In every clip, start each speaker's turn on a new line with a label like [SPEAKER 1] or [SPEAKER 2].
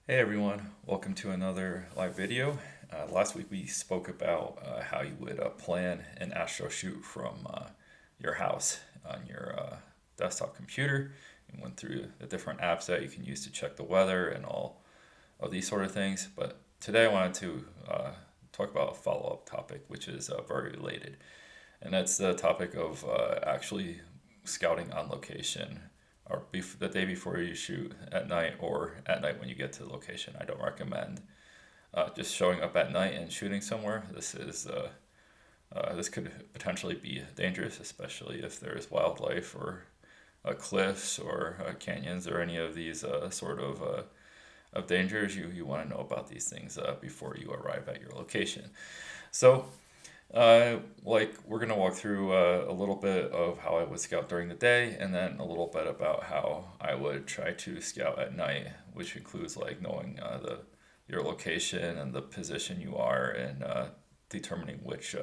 [SPEAKER 1] Hey everyone, welcome to another live video. Last week we spoke about how you would plan an Astro shoot from your house on your desktop computer and went through the different apps that you can use to check the weather and all of these sort of things. But today I wanted to talk about a follow-up topic which is very related, and that's the topic of actually scouting on location or the day before you shoot at night or at night when you get to the location. I don't recommend just showing up at night and shooting somewhere. This could potentially be dangerous, especially if there's wildlife or cliffs or canyons or any of these of dangers. You want to know about these things before you arrive at your location. So we're gonna walk through a little bit of how I would scout during the day, and then a little bit about how I would try to scout at night, which includes like knowing the your location and the position you are, and determining which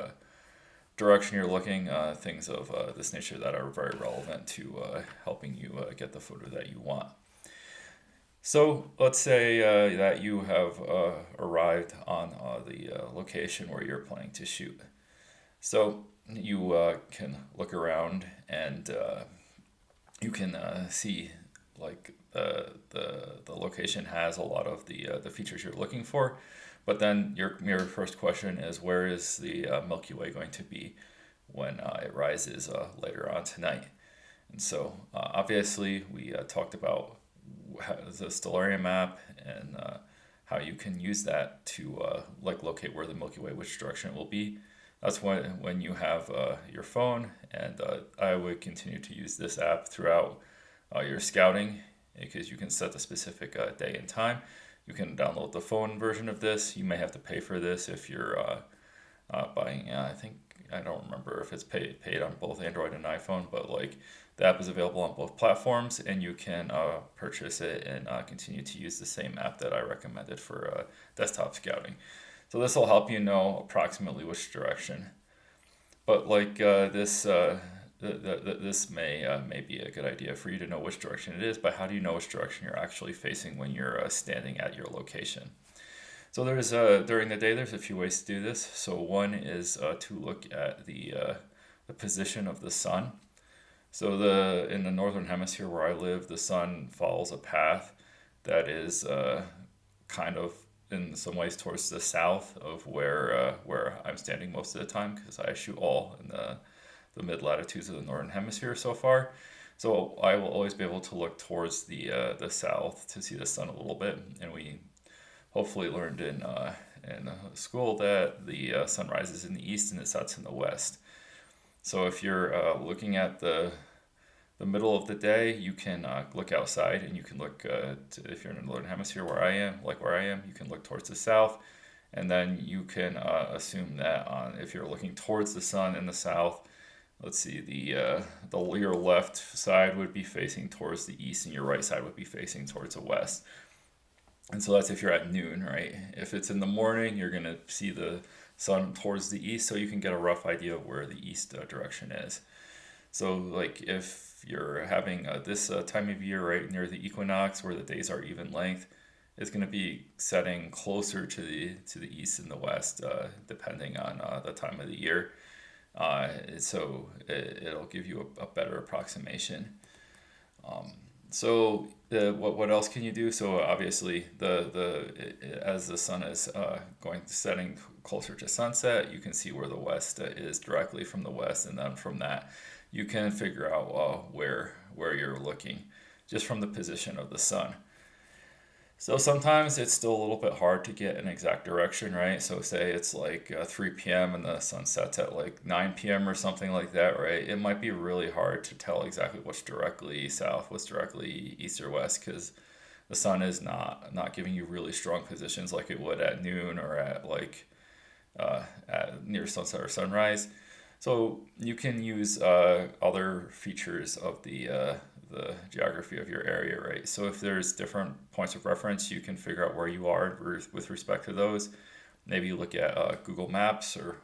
[SPEAKER 1] direction you're looking. Things of this nature that are very relevant to helping you get the photo that you want. So let's say that you have arrived on the location where you're planning to shoot. So you can look around and you can see like the location has a lot of the features you're looking for, but then your first question is, where is the Milky Way going to be when it rises later on tonight? And so obviously we talked about the stellarium map and how you can use that to like locate where the Milky Way, which direction it will be. That's when you have your phone, and I would continue to use this app throughout your scouting, because you can set the specific day and time. You can download the phone version of this. You may have to pay for this if you're buying. I don't remember if it's paid on both Android and iPhone, but like the app is available on both platforms, and you can purchase it and continue to use the same app that I recommended for desktop scouting. So this will help you know approximately which direction. But like this may be a good idea for you to know which direction it is, but how do you know which direction you're actually facing when you're standing at your location? So there's during the day there's a few ways to do this. So one is to look at the position of the sun. So the in the northern hemisphere where I live, the sun follows a path that is kind of in some ways towards the south of where I'm standing most of the time, because I shoot all in the mid latitudes of the northern hemisphere so far. So I will always be able to look towards the south to see the sun a little bit, and we hopefully learned in school that the sun rises in the east and it sets in the west. So if you're looking at the middle of the day, you can look outside and you can look, if you're in the northern hemisphere where I am, you can look towards the south. And then you can assume that if you're looking towards the sun in the south, let's see, your left side would be facing towards the east and your right side would be facing towards the west. And so that's if you're at noon, right? If it's in the morning, you're going to see the sun towards the east, so you can get a rough idea of where the east direction is. So, like, if you're having this time of year right near the equinox, where the days are even length, it's going to be setting closer to the east and the west, depending on the time of the year. It'll give you a better approximation. What else can you do? So obviously as the sun is going setting closer to sunset, you can see where the west is directly from the west, and then from that you can figure out where you're looking just from the position of the sun. So sometimes it's still a little bit hard to get an exact direction, right? So say it's like 3 p.m. and the sun sets at like 9 p.m. or something like that, right? It might be really hard to tell exactly what's directly south, what's directly east or west, because the sun is not giving you really strong positions like it would at noon or at near sunset or sunrise. So you can use other features of the geography of your area, right? So if there's different points of reference, you can figure out where you are with respect to those. Maybe you look at Google Maps or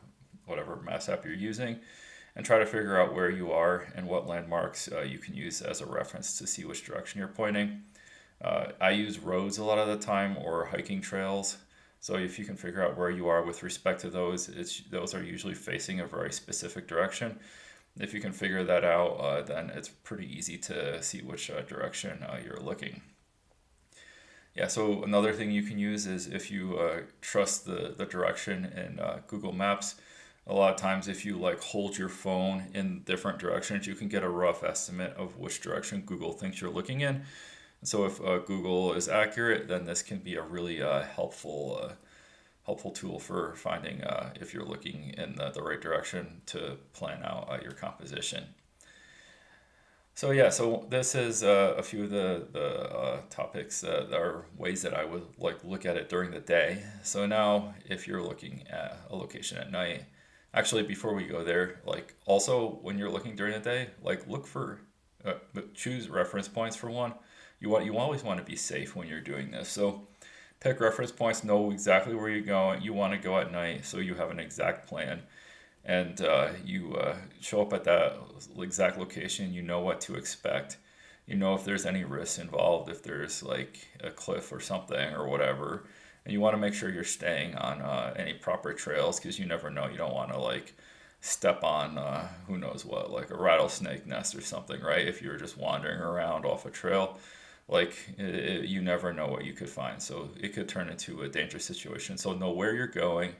[SPEAKER 1] whatever maps app you're using, and try to figure out where you are and what landmarks you can use as a reference to see which direction you're pointing. I use roads a lot of the time or hiking trails. So if you can figure out where you are with respect to those, those are usually facing a very specific direction. If you can figure that out, then it's pretty easy to see which direction you're looking. Yeah, so another thing you can use is if you trust the direction in Google Maps. A lot of times, if you like hold your phone in different directions, you can get a rough estimate of which direction Google thinks you're looking in. So if Google is accurate, then this can be a really helpful tool for finding if you're looking in the right direction to plan out your composition. So yeah, so this is a few of the topics that are ways that I would like look at it during the day. So now, if you're looking at a location at night, actually before we go there, like also when you're looking during the day, like look for choose reference points for one. You always want to be safe when you're doing this. So pick reference points, know exactly where you're going. You want to go at night, so you have an exact plan and you show up at that exact location. You know what to expect. You know if there's any risks involved, if there's like a cliff or something or whatever. And you want to make sure you're staying on any proper trails because you never know. You don't want to like step on who knows what, like a rattlesnake nest or something, right? If you're just wandering around off a trail, like you never know what you could find. So it could turn into a dangerous situation. So know where you're going,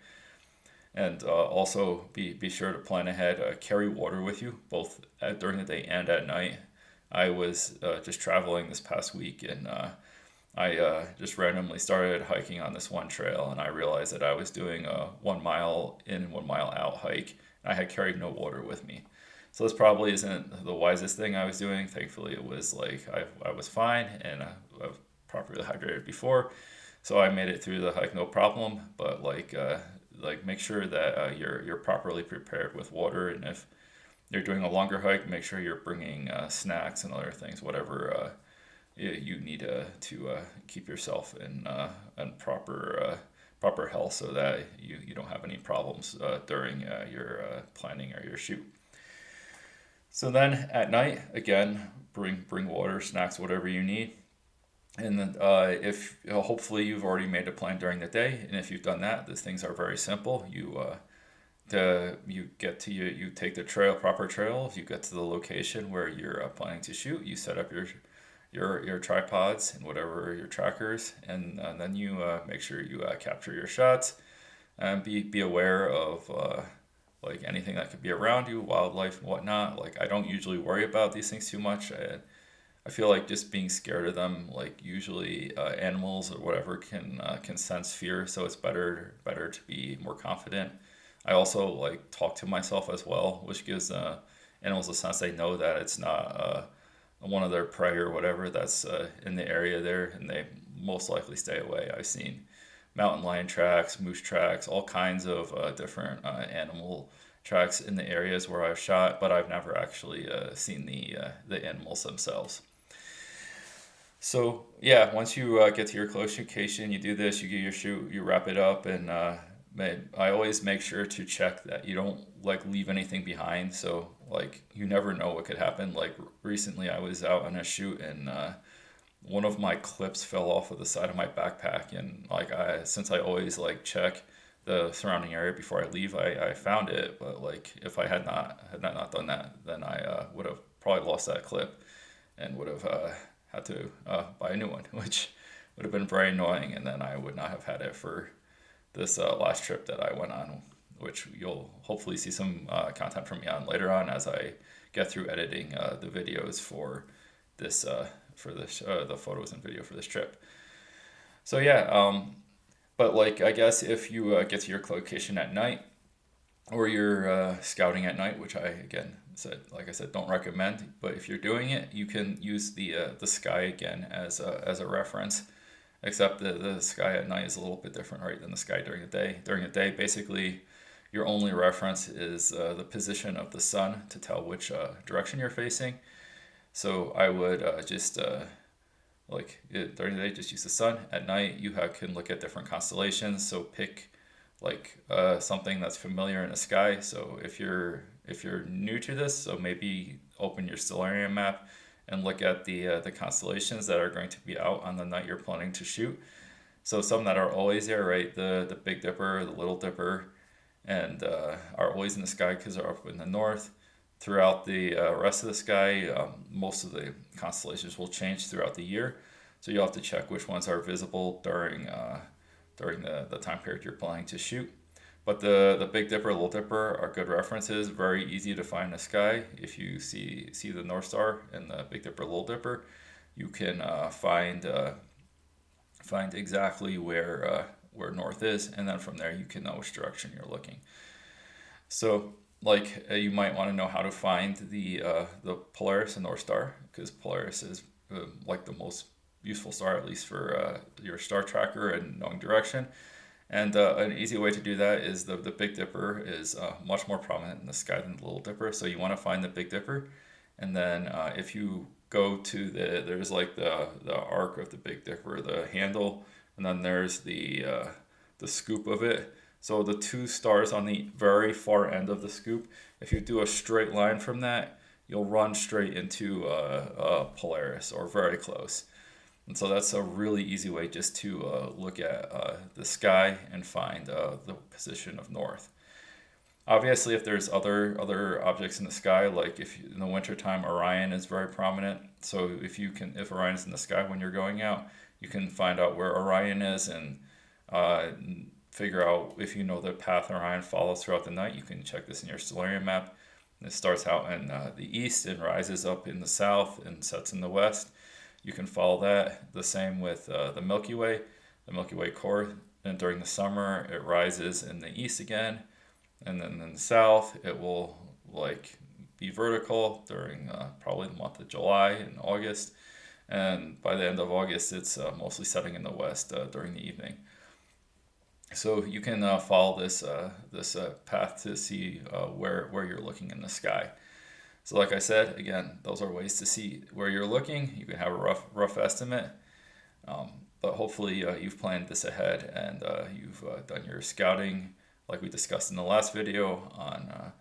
[SPEAKER 1] and also be sure to plan ahead. Carry water with you, both during the day and at night. I was just traveling this past week, and I just randomly started hiking on this one trail, and I realized that I was doing a 1 mile in, 1 mile out hike. And I had carried no water with me. So this probably isn't the wisest thing I was doing. Thankfully, it was like I was fine, and I was properly hydrated before. So I made it through the hike no problem. But like make sure that you're properly prepared with water, and if you're doing a longer hike, make sure you're bringing snacks and other things, whatever you need to keep yourself in proper health, so that you don't have any problems during your planning or your shoot. So then at night, again, bring water, snacks, whatever you need. And then if hopefully you've already made a plan during the day, and if you've done that, these things are very simple. You take the proper trails. You get to the location where you're planning to shoot. You set up your tripods and whatever your trackers, and then you make sure you capture your shots, and be aware of like anything that could be around you, wildlife and whatnot. Like I don't usually worry about these things too much. I feel like just being scared of them, like usually animals or whatever can sense fear, so it's better to be more confident. I also like talk to myself as well, which gives animals a sense they know that it's not one of their prey or whatever that's in the area there, and they most likely stay away. I've seen mountain lion tracks, moose tracks, all kinds of different animal tracks in the areas where I've shot, but I've never actually seen the animals themselves. So yeah, once you get to your close location, you do this, you get your shoot, you wrap it up, and I always make sure to check that you don't like leave anything behind. So like you never know what could happen. Like recently, I was out on a shoot, and one of my clips fell off of the side of my backpack, and like since I always like check the surrounding area before I leave, I found it. But like if I had not done that, then I would have probably lost that clip and would have had to buy a new one, which would have been very annoying, and then I would not have had it for this last trip that I went on, which you'll hopefully see some content from me on later on as I get through editing the videos this the photos and video for this trip. So yeah, but like I guess if you get to your location at night, or you're scouting at night, which I again like I said, don't recommend. But if you're doing it, you can use the sky again as a reference. Except the sky at night is a little bit different, right, than the sky during the day. During the day, basically, your only reference is the position of the sun to tell which direction you're facing. So I would during the day, just use the sun. At night, can look at different constellations. So pick like something that's familiar in the sky. So if you're new to this, so maybe open your stellarium map and look at the constellations that are going to be out on the night you're planning to shoot. So some that are always there, right? The Big Dipper, the Little Dipper, and are always in the sky because they're up in the north. Throughout the rest of the sky, most of the constellations will change throughout the year. So you'll have to check which ones are visible during the time period you're planning to shoot. But the Big Dipper, Little Dipper are good references. Very easy to find in the sky. If you see the North Star and the Big Dipper, Little Dipper, you can find exactly where north is, and then from there you can know which direction you're looking. So, like you might want to know how to find the Polaris and North Star, because Polaris is like the most useful star, at least for your star tracker and knowing direction. And an easy way to do that is the Big Dipper is much more prominent in the sky than the Little Dipper. So you want to find the Big Dipper, and then if you go to there's like the arc of the Big Dipper, the handle, and then there's the scoop of it. So the two stars on the very far end of the scoop, if you do a straight line from that, you'll run straight into Polaris, or very close. And so that's a really easy way just to look at the sky and find the position of north. Obviously, if there's other objects in the sky, like if in the wintertime, Orion is very prominent. So if Orion's in the sky when you're going out, you can find out where Orion is and figure out if you know the path Orion follows throughout the night. You can check this in your stellarium map. It starts out in the east and rises up in the south and sets in the west. You can follow that. The same with the Milky Way core. And during the summer, it rises in the east again, and then in the south, it will like be vertical during probably the month of July and August. And by the end of August, it's mostly setting in the west during the evening. So you can follow this path to see where you're looking in the sky. So like I said, again, those are ways to see where you're looking. You can have a rough estimate, but hopefully you've planned this ahead and you've done your scouting, like we discussed in the last video, on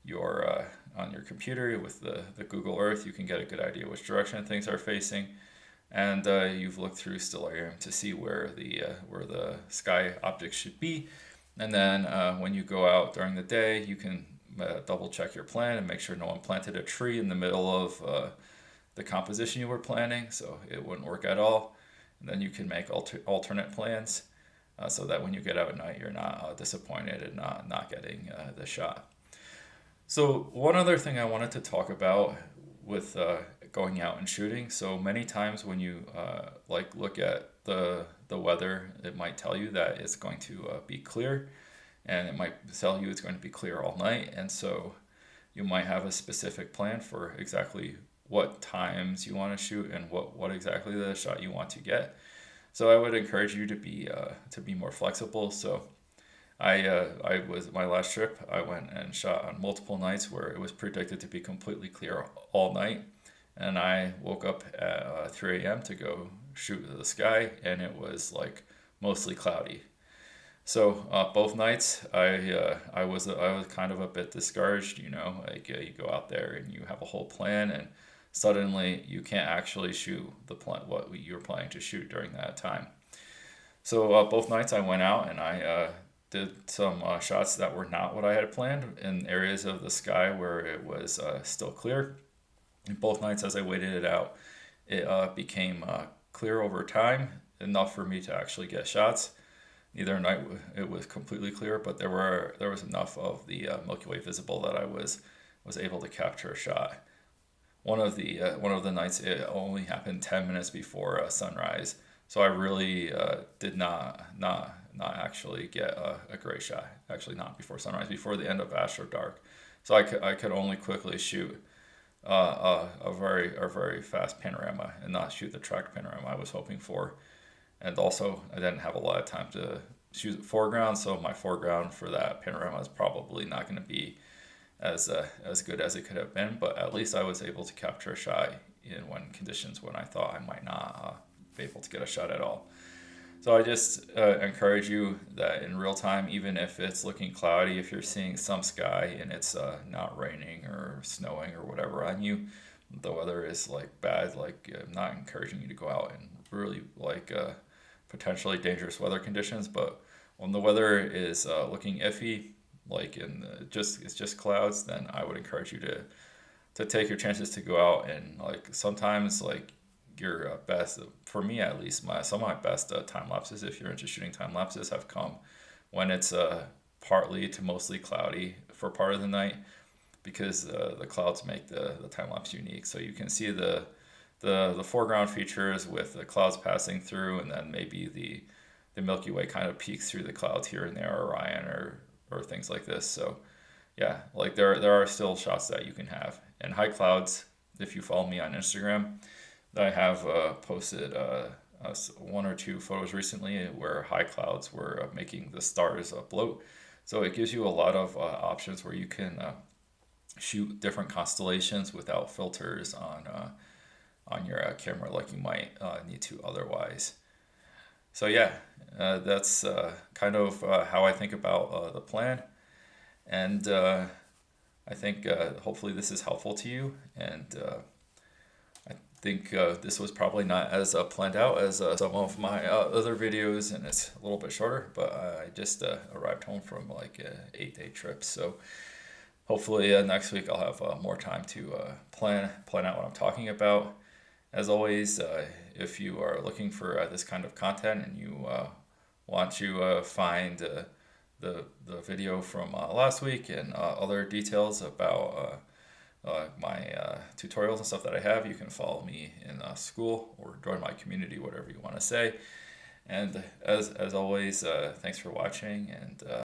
[SPEAKER 1] your computer with the Google Earth. You can get a good idea which direction things are facing, and you've looked through Stellarium to see where the sky objects should be. And then when you go out during the day, you can double check your plan and make sure no one planted a tree in the middle of the composition you were planning, so it wouldn't work at all. And then you can make alternate plans so that when you get out at night, you're not disappointed and not getting the shot. So one other thing I wanted to talk about with going out and shooting. So many times when you look at the weather, it might tell you that it's going to be clear, and it might tell you it's going to be clear all night. And so you might have a specific plan for exactly what times you want to shoot and what exactly the shot you want to get. So I would encourage you to be more flexible. So I was my last trip, I went and shot on multiple nights where it was predicted to be completely clear all night, and I woke up at 3 a.m. to go shoot the sky, and it was like mostly cloudy. So both nights, I was kind of a bit discouraged. You know, like you go out there and you have a whole plan, and suddenly you can't actually shoot what you were planning to shoot during that time. So both nights I went out and I did some shots that were not what I had planned in areas of the sky where it was still clear. And both nights, as I waited it out, it became clear over time, enough for me to actually get shots. Neither night it was completely clear, but there was enough of the Milky Way visible that I was able to capture a shot. One of the nights, it only happened 10 minutes before sunrise, so I really did not actually get a great shot. Actually, not before sunrise, before the end of Astro dark. So I could only quickly shoot a very fast panorama and not shoot the tracked panorama I was hoping for. And also, I didn't have a lot of time to shoot foreground, so my foreground for that panorama is probably not going to be as good as it could have been. But at least I was able to capture a shot in conditions when I thought I might not be able to get a shot at all. So I just encourage you that in real time, even if it's looking cloudy, if you're seeing some sky and it's not raining or snowing or whatever on you, the weather is like bad, like I'm not encouraging you to go out in really like potentially dangerous weather conditions. But when the weather is looking iffy, like just it's just clouds, then I would encourage you to take your chances to go out. And like sometimes like your best, for me at least, my some of my best time lapses, if you're into shooting time lapses, have come when it's partly to mostly cloudy for part of the night, because the clouds make the time lapse unique. So you can see the foreground features with the clouds passing through, and then maybe the Milky Way kind of peeks through the clouds here and there, Orion or things like this. So yeah, like there are still shots that you can have. And high clouds, if you follow me on Instagram, I have posted one or two photos recently where high clouds were making the stars bloat. So it gives you a lot of options where you can shoot different constellations without filters on your camera like you might need to otherwise. So yeah, that's kind of how I think about the plan, and I think hopefully this is helpful to you. And I think this was probably not as planned out as some of my other videos, and it's a little bit shorter. But I just arrived home from like a 8-day trip, so hopefully next week I'll have more time to plan out what I'm talking about. As always, if you are looking for this kind of content and you want to find the video from last week and other details about my tutorials and stuff that I have, you can follow me in school or join my community, whatever you want to say. And as always, thanks for watching, and